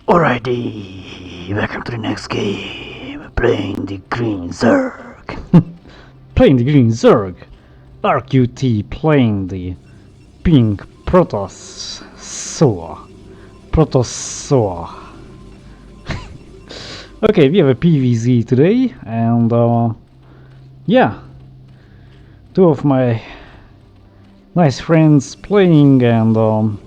Alrighty, welcome to the next game. Playing the Green Zerg. Playing the Green Zerg. RQT playing the Pink Protoss SooAh. Protoss SooAh. Okay, we have a PVZ today, and yeah, two of my nice friends playing and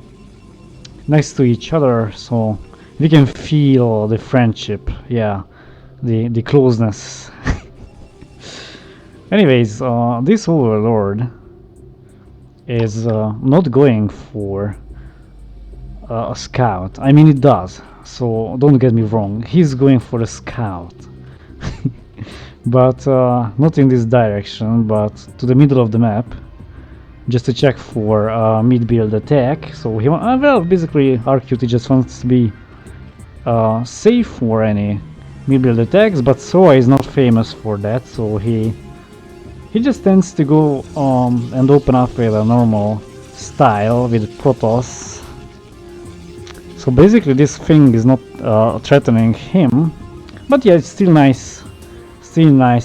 next to each other, so we can feel the friendship, yeah, the closeness. Anyways, this overlord is not going for a scout. I mean, it does, so don't get me wrong, he's going for a scout. But not in this direction, but to the middle of the map, just to check for mid-build attack. So he well, basically RQT just wants to be safe for any mid-build attacks, but SooAh is not famous for that, so he just tends to go and open up with a normal style with Protoss. So basically this thing is not threatening him, but yeah, it's still nice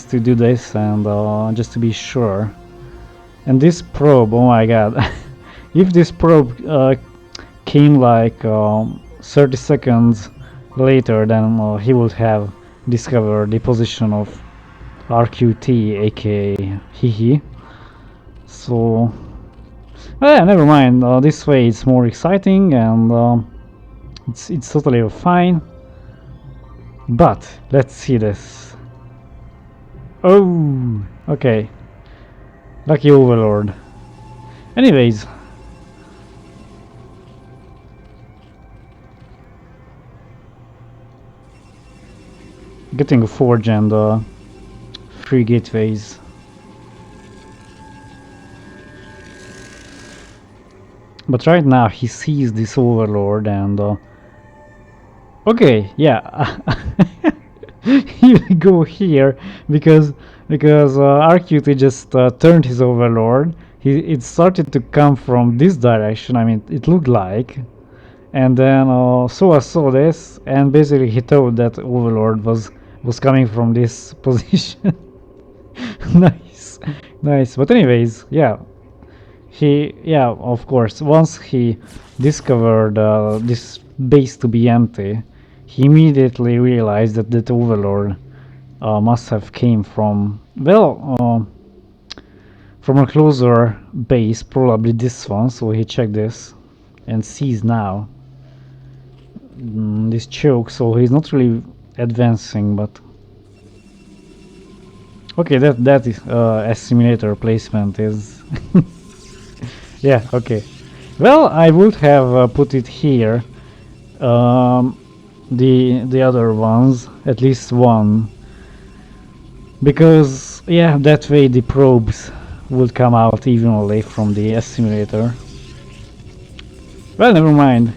to do this, and just to be sure. And this probe, oh my god, if this probe came like 30 seconds later, then he would have discovered the position of RQT, aka Hihi. So, yeah, never mind, this way it's more exciting, and it's totally fine. But, let's see this. Oh, okay. Lucky overlord. Anyways, getting a forge and 3 gateways. But right now he sees this overlord and okay, yeah. He will go here because RQT just turned his overlord. It started to come from this direction, I mean, it looked like, and then SooAh saw this, and basically he thought that overlord was coming from this position. nice. But anyways, yeah, of course, once he discovered this base to be empty, he immediately realized that that overlord must have came from, well, from a closer base, probably this one. So he checked this and sees now this choke, so he's not really advancing, but okay, that is assimilator placement is yeah, okay. Well, I would have put it here, the other ones, at least one, because yeah, that way the probes would come out evenly from the assimilator. Well, never mind.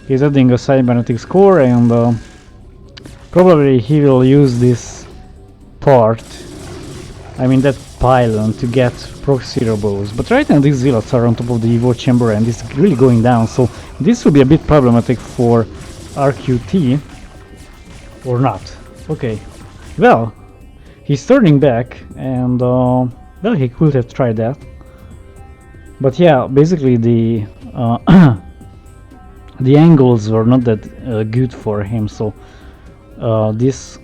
He's adding a cybernetics core, and probably he will use this part, I mean that pylon, to get proxy robots. But right now these zealots are on top of the Evo chamber and it's really going down, so this will be a bit problematic for RQT, or not. Okay, well, he's turning back, and well, he could have tried that, but yeah, basically the the angles were not that good for him, so these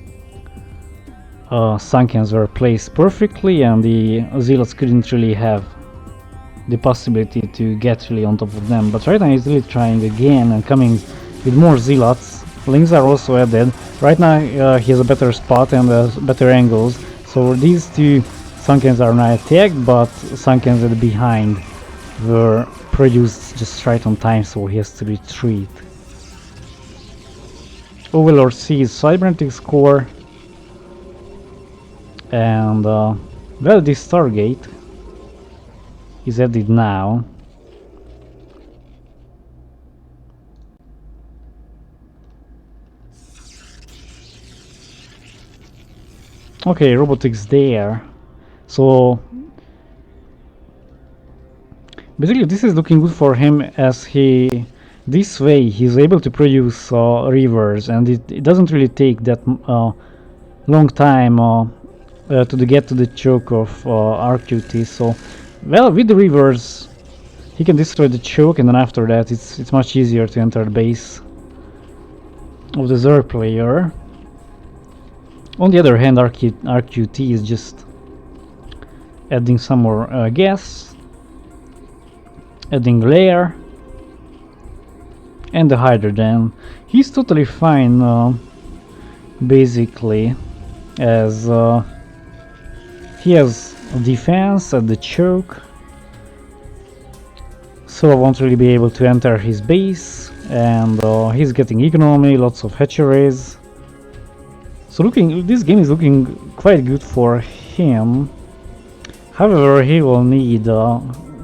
sunkens were placed perfectly, and the zealots couldn't really have the possibility to get really on top of them. But right now he's really trying again and coming with more zealots. Links are also added. Right now he has a better spot and better angles, so these two sunkens are now attacked, but sunkens at the behind were produced just right on time, so he has to retreat. Overlord sees cybernetics core, and well, this Stargate is added now. Okay, robotics there. So basically this is looking good for him, as he this way he's able to produce rivers, and it doesn't really take that long time to get to the choke of RQT. So, well, with the rivers he can destroy the choke, and then after that it's much easier to enter the base of the Zerg player. On the other hand, RQT is just adding some more gas, adding layer, and the hydrogen. He's totally fine, basically, as he has defense at the choke, so I won't really be able to enter his base, and he's getting economy, lots of hatcheries. So this game is looking quite good for him. However, he will need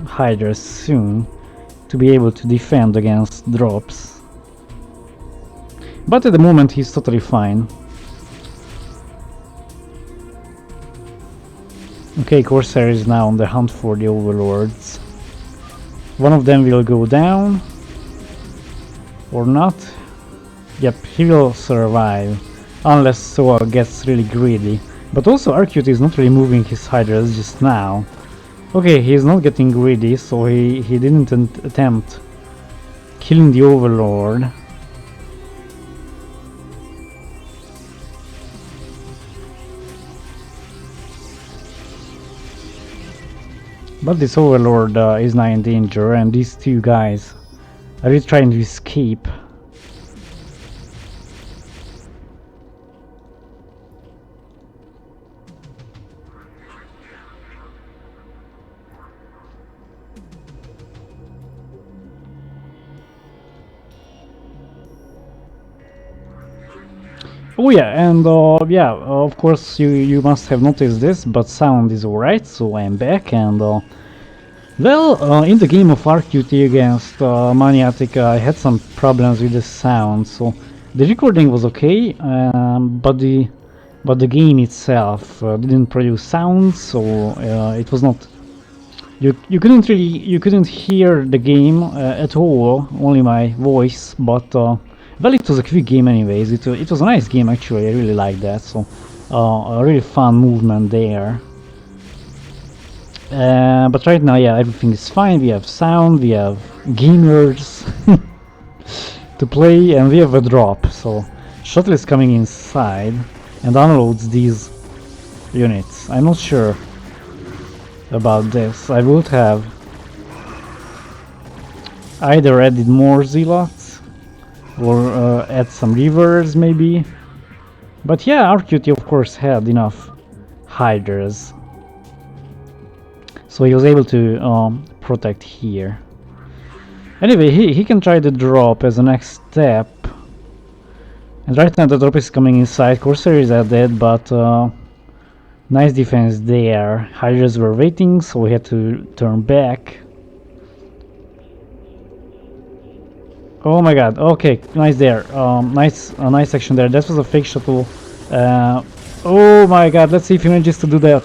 hydras soon to be able to defend against drops. But at the moment he's totally fine. Okay, Corsair is now on the hunt for the overlords. One of them will go down, or not. Yep, he will survive, unless SooAh gets really greedy. But also RQT is not really moving his hydras just now. Okay, he's not getting greedy, so he didn't attempt killing the overlord. But this overlord is now in danger, and these two guys are really trying to escape. Oh yeah, and yeah, of course you must have noticed this, but sound is alright, so I'm back, and well, in the game of RQT against Maniatica I had some problems with the sound, so the recording was okay, but the game itself didn't produce sound, so it was not. You couldn't hear the game at all, only my voice, but well, it was a quick game anyways. It was a nice game actually. I really liked that. So a really fun movement there. But right now, yeah, everything is fine. We have sound, we have gamers to play, and we have a drop. So shuttle is coming inside and unloads these units. I'm not sure about this. I would have either added more zealots or add some rivers maybe. But yeah, RQT of course had enough hydras, so he was able to protect here. Anyway, he can try the drop as a next step, and right now the drop is coming inside. Corsair is added, but nice defense there. Hydras were waiting, so we had to turn back. Oh my god, okay, nice there. Nice action there. That was a fake shuttle. Oh my god, let's see if he manages to do that.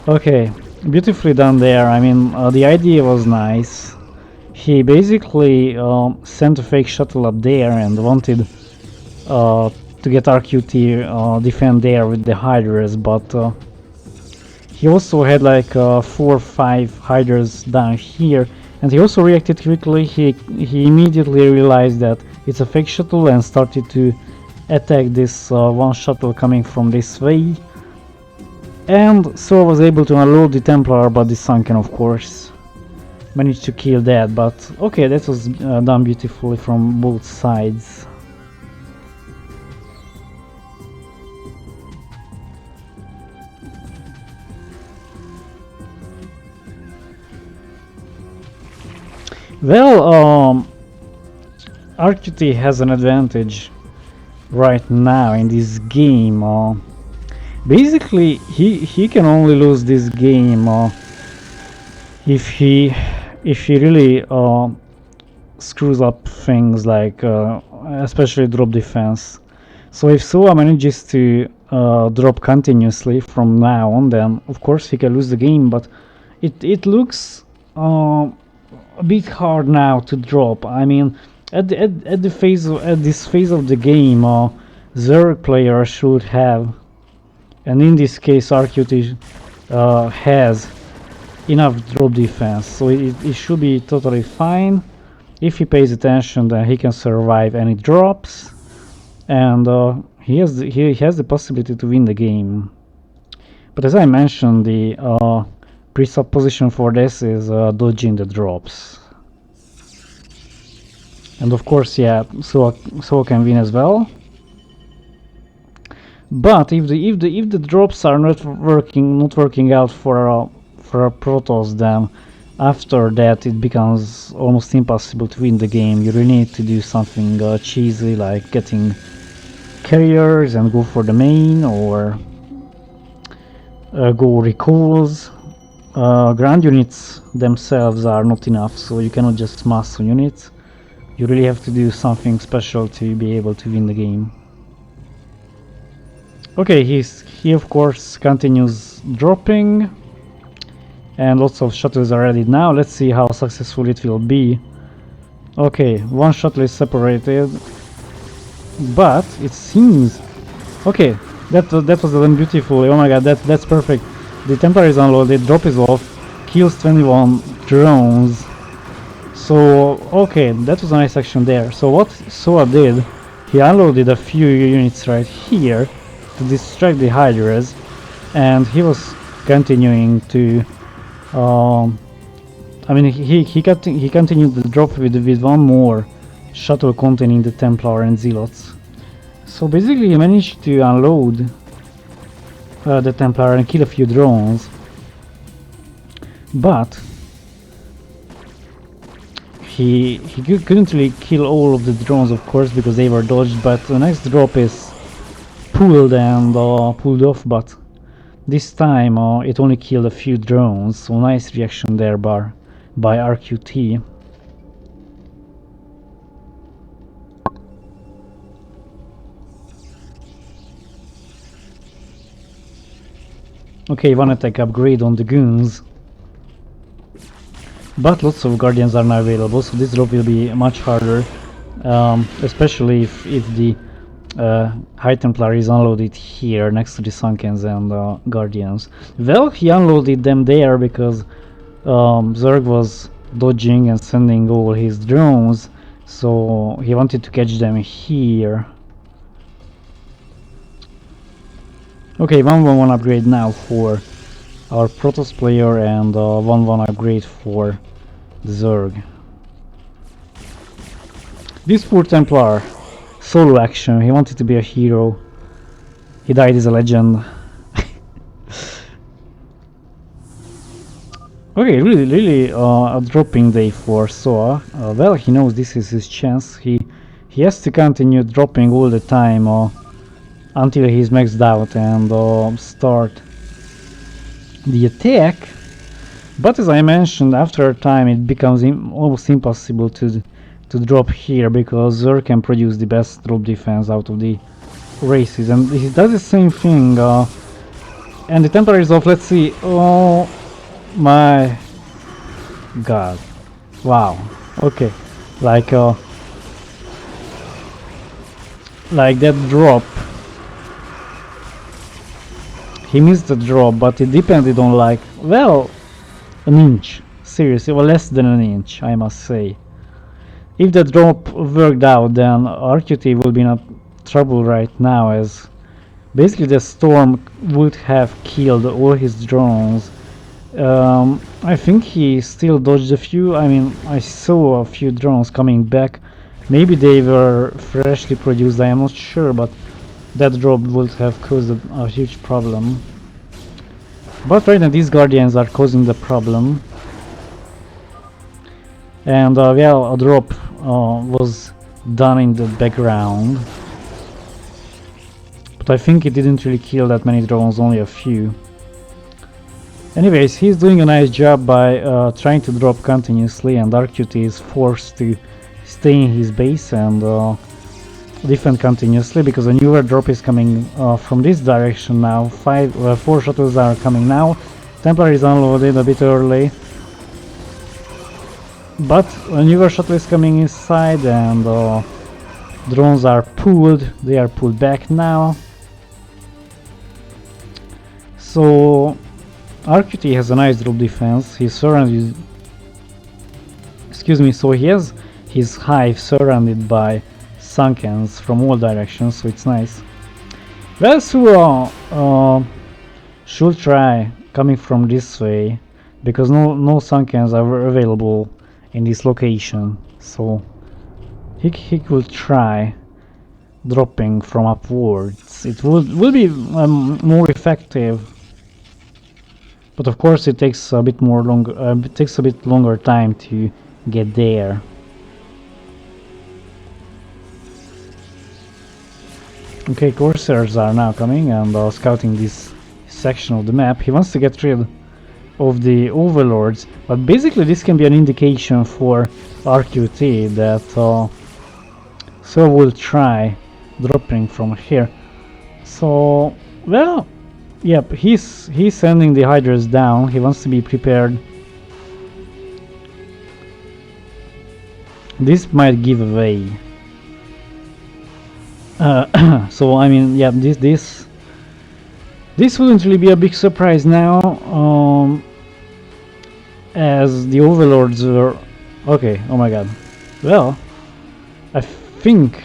Okay, beautifully done there. I mean, the idea was nice. He basically sent a fake shuttle up there and wanted to get RQT defend there with the hydras, but he also had like 4 or 5 hydras down here. And he also reacted quickly. He immediately realized that it's a fake shuttle and started to attack this one shuttle coming from this way. And so I was able to unload the Templar, but the Sunken of course managed to kill that. But okay, that was done beautifully from both sides. Well, RQT has an advantage right now in this game. Basically, he can only lose this game if he really screws up things like especially drop defense. So if SooAh manages to drop continuously from now on, then of course he can lose the game. But it looks a bit hard now to drop. I mean, at this phase of the game, Zerg player should have, and in this case RQT has enough drop defense, so it should be totally fine. If he pays attention, then he can survive any drops, and he has the possibility to win the game. But as I mentioned, the presupposition for this is dodging the drops. And of course, yeah, SooAh can win as well. But if the drops are not working out for a Protoss, then after that it becomes almost impossible to win the game. You really need to do something cheesy, like getting carriers and go for the main, or go recalls. Ground units themselves are not enough, so you cannot just mass on units. You really have to do something special to be able to win the game. Okay, he of course continues dropping, and lots of shuttles are ready now. Let's see how successful it will be. Okay, one shuttle is separated, but it seems... Okay, that was done beautifully. Oh my god, that's perfect. The Templar is unloaded, drop is off, kills 21 drones. So, okay, that was a nice action there. So what SooAh did, he unloaded a few units right here to distract the Hydras, and he was continuing to... I mean, he continued the drop with one more shuttle containing the Templar and Zealots. So basically he managed to unload the Templar and kill a few drones, but he couldn't really kill all of the drones, of course, because they were dodged. But the next drop is pulled and pulled off, but this time it only killed a few drones, so nice reaction there by RQT. Okay, one attack upgrade on the goons, but lots of guardians are now available, so this drop will be much harder, especially if the High Templar is unloaded here next to the Sunkens and guardians. Well, he unloaded them there because Zerg was dodging and sending all his drones, so he wanted to catch them here. Okay, 1-1-1 upgrade now for our Protoss player, and 1-1 upgrade for the Zerg. This poor Templar, solo action, he wanted to be a hero. He died as a legend. Okay, really a dropping day for SooAh. Well, he knows this is his chance. He has to continue dropping all the time until he's maxed out and start the attack. But as I mentioned, after a time it becomes almost impossible to drop here, because Zerg can produce the best drop defense out of the races, and he does the same thing. And the Templar is off. Let's see. Oh my god, wow. Okay, like that drop, he missed the drop, but it depended on, like, well, an inch, seriously, well, less than an inch, I must say. If the drop worked out, then RQT will be in trouble right now, as basically the storm would have killed all his drones. I think he still dodged a few. I mean, I saw a few drones coming back. Maybe they were freshly produced, I am not sure, but that drop would have caused a huge problem. But right now these guardians are causing the problem. And well, a drop was done in the background, but I think it didn't really kill that many drones, only a few. Anyways, he's doing a nice job by trying to drop continuously, and RQT is forced to stay in his base and defend continuously, because a newer drop is coming from this direction now. 4 shuttles are coming now. Templar is unloaded a bit early. But a newer shuttle is coming inside, and drones are pulled. They are pulled back now. So RQT has a nice drop defense. He's surrounded. Excuse me. So he has his hive surrounded by sunkens from all directions. So it's nice. Well, SooAh should try coming from this way, because no sunkens are available in this location. So he could try dropping from upwards. It will be more effective, but of course it takes a bit more longer. It takes a bit longer time to get there. Okay, Corsairs are now coming and scouting this section of the map. He wants to get rid of the overlords, but basically this can be an indication for RQT that SooAh will try dropping from here. So, well, yep, he's sending the Hydras down. He wants to be prepared. This might give away. So I mean, yeah, this wouldn't really be a big surprise now, as the overlords were okay. Oh my god. Well, I think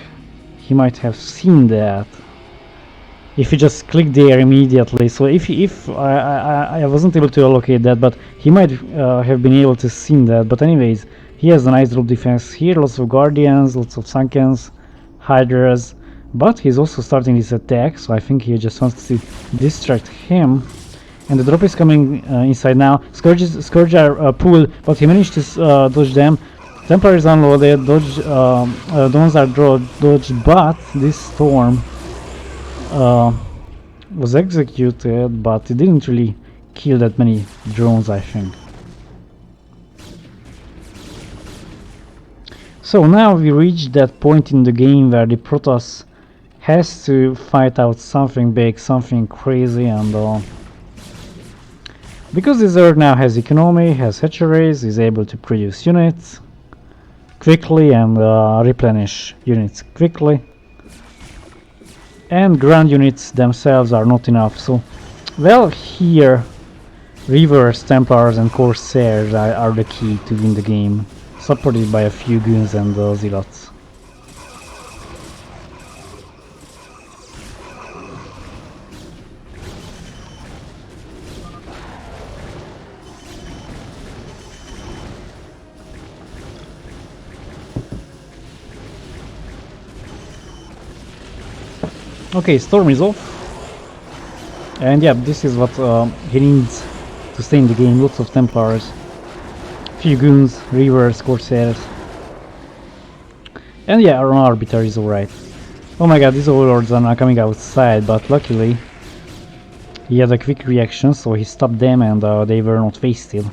he might have seen that if he just clicked there immediately. So if I wasn't able to allocate that, but he might have been able to see that. But anyways, he has a nice drop defense here. Lots of guardians, lots of sunkens, hydras. But he's also starting this attack, so I think he just wants to distract him. And the drop is coming inside now. Scourge are pulled, but he managed to dodge them. Templar is unloaded, drones are dodged, but this storm was executed, but it didn't really kill that many drones, I think. So now we reached that point in the game where the Protoss has to fight out something big, something crazy, and because this Earth now has economy, has hatcheries, is able to produce units quickly and replenish units quickly, and ground units themselves are not enough. So, well, here Reavers, Templars and Corsairs are the key to win the game, supported by a few goons and zealots. Okay, storm is off, and yeah, this is what he needs to stay in the game. Lots of Templars, few goons, Reavers, Corsairs, and yeah, our Arbiter is alright. Oh my god, these overlords are now coming outside, but luckily he had a quick reaction, so he stopped them and they were not wasted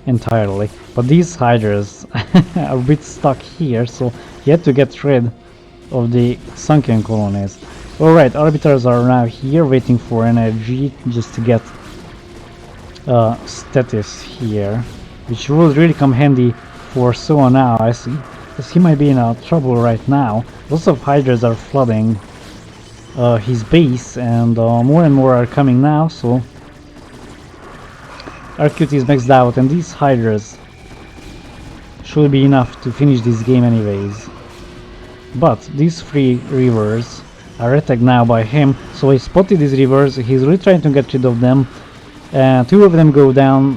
entirely. But these Hydras are a bit stuck here, so he had to get rid of the sunken colonies. Alright, arbiters are now here waiting for energy just to get status here, which will really come handy for SooAh now, I see, because he might be in trouble right now. Lots of hydras are flooding his base, and more are coming now, so RQT is maxed out, and these hydras should be enough to finish this game anyways. But these three Reavers are attacked now by him, so he spotted these Reavers. He's really trying to get rid of them. Two of them go down,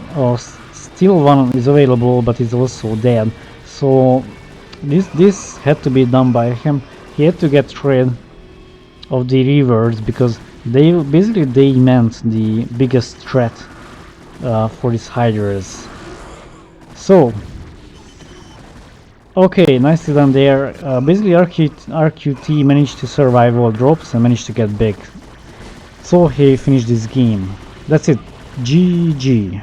still one is available, but he's also dead. So this had to be done by him. He had to get rid of the Reavers because they meant the biggest threat for these Hydras. So okay, nicely done there. Basically RQT managed to survive all drops and managed to get big. So he finished this game. That's it. GG.